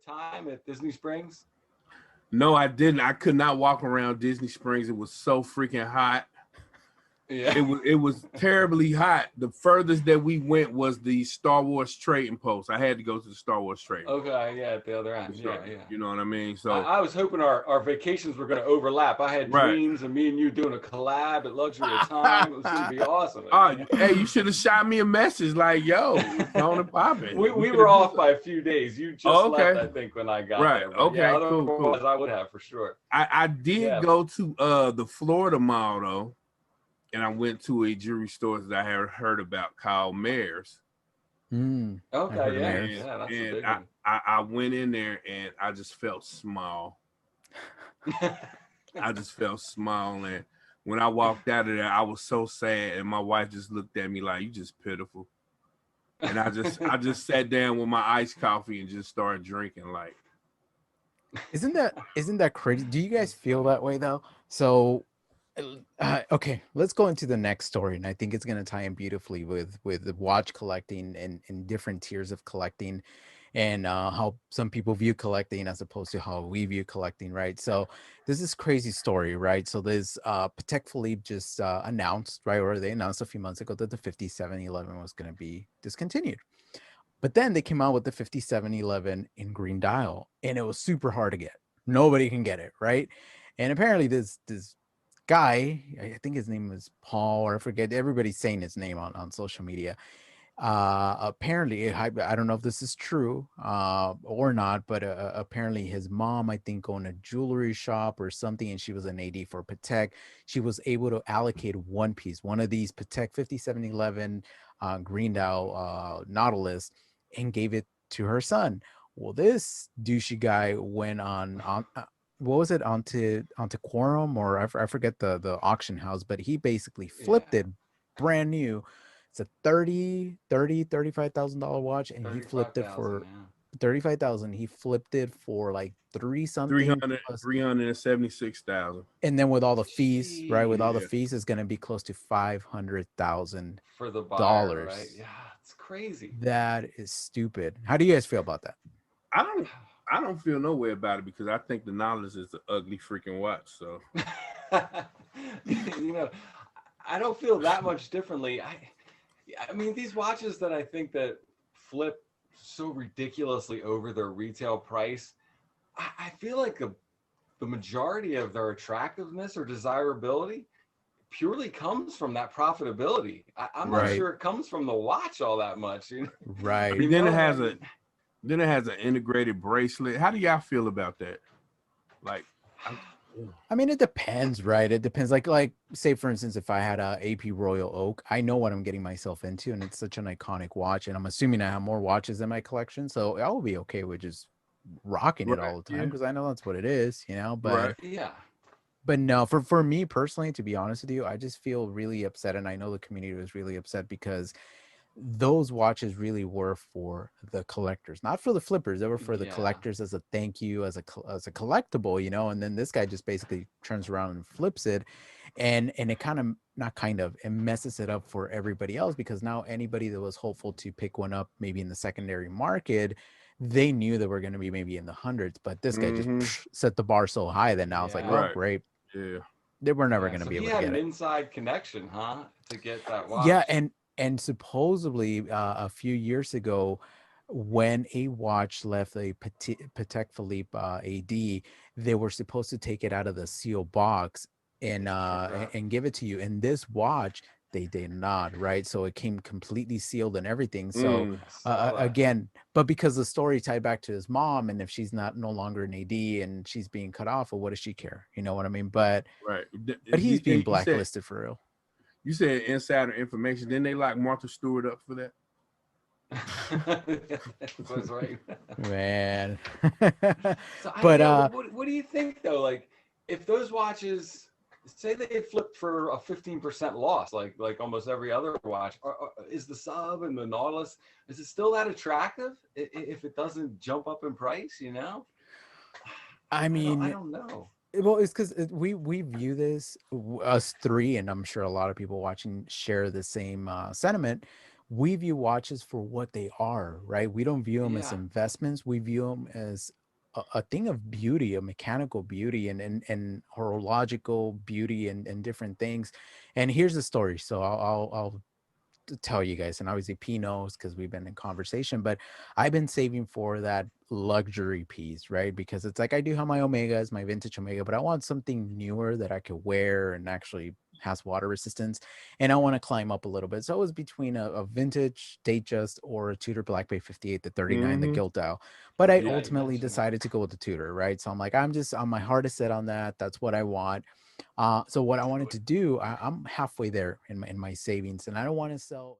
time at Disney Springs? No, I didn't. I could not walk around Disney Springs. It was so freaking hot. Yeah. It was terribly hot. The furthest that we went was the Star Wars Trading Post. I had to go to the Star Wars Trading Post. Okay, yeah, at the other end. Sure. Yeah, yeah. You know what I mean? I, So I was hoping our vacations were going to overlap. I had right. dreams of me and you doing a collab at Luxury of Time. It was going to be awesome. Hey, you should have shot me a message like, "Yo, it's on and popping." we were off by a few days. You just okay. left, I think, when I got Right. there. But Okay. yeah, Cool. otherwise I would have for sure. I did go to the Florida Mall though, and I went to a jewelry store that I had heard about called Mayors. Okay, yeah, that's a big one. I went in there and I just felt small. I just felt small, and when I walked out of there, I was so sad, and my wife just looked at me like, "You just pitiful." And I just sat down with my iced coffee and just started drinking. Like, isn't that crazy? Do you guys feel that way though? So, okay, let's go into the next story, and I think it's going to tie in beautifully with the watch collecting and different tiers of collecting, and how some people view collecting as opposed to how we view collecting, right? So there's this crazy story, right? So there's Patek Philippe just announced, right, or they announced a few months ago that the 5711 was going to be discontinued. But then they came out with the 5711 in green dial, and it was super hard to get. Nobody can get it, right? And apparently this guy, I think his name was Paul, or I forget, everybody's saying his name on social media. Apparently, I don't know if this is true or not, but apparently his mom, I think, owned a jewelry shop or something, and she was an AD for Patek. She was able to allocate one piece, one of these Patek 5711 green dial Nautilist, and gave it to her son. Well, this douchey guy went on what was it, onto Quorum, or I forget the auction house, but he basically flipped it brand new. It's a $35,000 watch, and he flipped it for 35,000. He flipped it for like 376,000. And then with all the fees, right? With all the fees, it's gonna be close to $500,000 for the buyer, right? Yeah, it's crazy. That is stupid. How do you guys feel about that? I don't feel no way about it, because I think the Nautilus is an ugly freaking watch. So, I don't feel that much differently. I mean, these watches that I think that flip so ridiculously over their retail price, I feel like the majority of their attractiveness or desirability purely comes from that profitability. I'm not sure it comes from the watch all that much. Right. And then it has an integrated bracelet. How do y'all feel about that? Like, I mean, it depends, right? It depends. Like say for instance, if I had a AP Royal Oak, I know what I'm getting myself into, and it's such an iconic watch, and I'm assuming I have more watches in my collection, so I will be okay with just rocking it all the time, because I know that's what it is, but but no, for me personally, to be honest with you, I just feel really upset, and I know the community was really upset, because those watches really were for the collectors, not for the flippers. They were for the collectors, as a thank you, as a collectible, and then this guy just basically turns around and flips it, and it it messes it up for everybody else, because now anybody that was hopeful to pick one up maybe in the secondary market, they knew that we're going to be maybe in the hundreds, but this guy just set the bar so high that now it's like, oh, great. Yeah. They were never going to be able to get it. He had an inside connection, huh? To get that watch. Yeah, and supposedly a few years ago, when a watch left a Patek Philippe AD, they were supposed to take it out of the seal box and give it to you. And this watch, they did not, right? So it came completely sealed and everything. So again, but because the story tied back to his mom, and if she's no longer an AD and she's being cut off, well, what does she care? You know what I mean? But but he's being blacklisted for real. You said insider information. Didn't they lock Martha Stewart up for that? That's right, man. So but what do you think though? Like, if those watches, say they flipped for a 15% loss, like almost every other watch, is the sub and the Nautilus, is it still that attractive if it doesn't jump up in price? I mean, I don't know. Well, it's because we view this, us three, and I'm sure a lot of people watching share the same sentiment. we view watches for what they are, right? We don't view them as Yeah. investments. We view them as a thing of beauty, a mechanical beauty, and horological beauty, and different things. And here's the story. So I'll to tell you guys, and obviously P knows because we've been in conversation, but I've been saving for that luxury piece, right? Because it's like I do have my Omegas, my vintage Omega, but I want something newer that I could wear and actually has water resistance, and I want to climb up a little bit. So it was between a vintage Datejust or a Tudor Black Bay 58, the 39, the Mm-hmm. gilt dial. But I Yeah, you ultimately mentioned that. decided to go with the Tudor, right? So I'm like, I'm just on my heart is set on that. That's what I want. So what I wanted Totally. to do, I'm halfway there in my savings, and I don't want to sell